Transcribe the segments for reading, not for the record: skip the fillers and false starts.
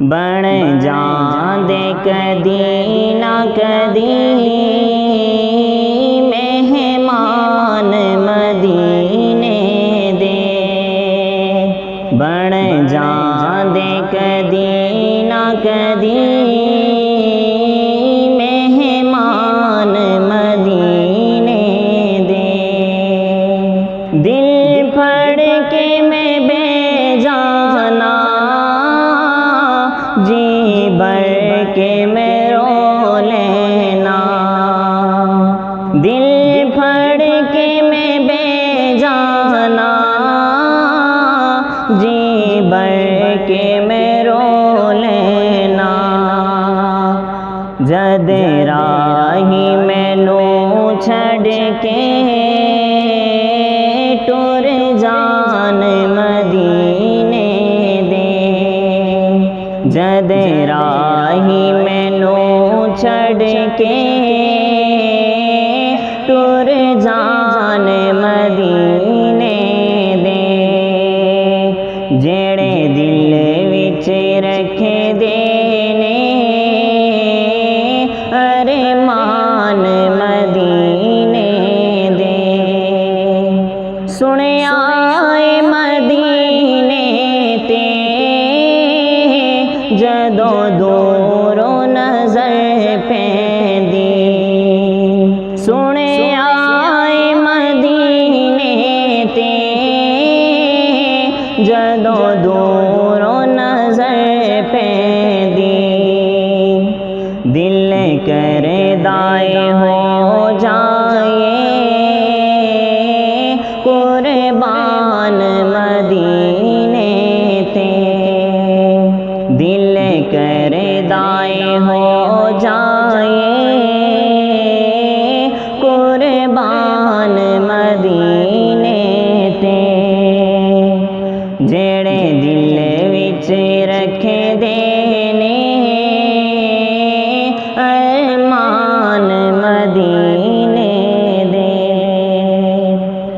بن جاندے کدی نہ کدی مہمان مدینے دے، بن جاندے کدی نہ کدی مہمان مدینے دے، دل پھڑ کے میں بے جانا جی بھر کے میں رو لینا، دل پھڑ کے میں بے جانا جی بھر کے میں رو لینا، جد راہی مینوں چھڑ کے ٹر جان مدینے دے، جد راہی مینوں چھڑ کے ٹر جان مدینے دے، جڑے دل وچ رکھے دے نے ارمان مدینے دے، سنیا اے مدینے تے جدوں دوروں نظر پیندی، سنیا اے مدینے تے جدوں دوروں نظر پیندی، دل کردائے ہو جائے قربان مدینے تے، دل کردائے ہو جائے قربان مدینے تے، جڑے دل وچ رکھے دے نے ارمان مدینے دے،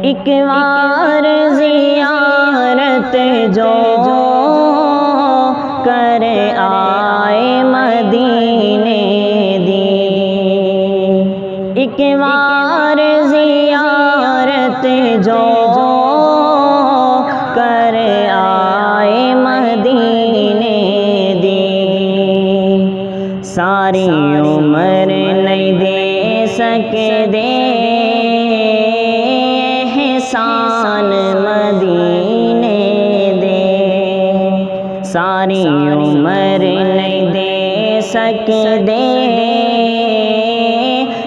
ایک وار زیارت جو کر آئے مدینے دی، ایک وار زیارت جو کر آئے مدینے دی، ساری عمر نہیں دے سکدے احسان مدینے دے، ساری عمر نہیں دے سکدے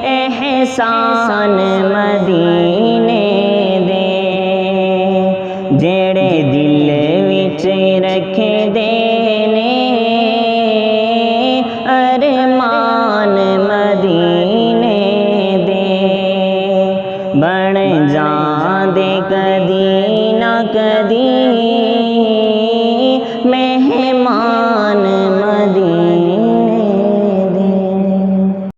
احسان مدینے دے، جڑے دل وچ رکھے دے نے ارمان مدینے دے، بن جاندے کدی نہ کدی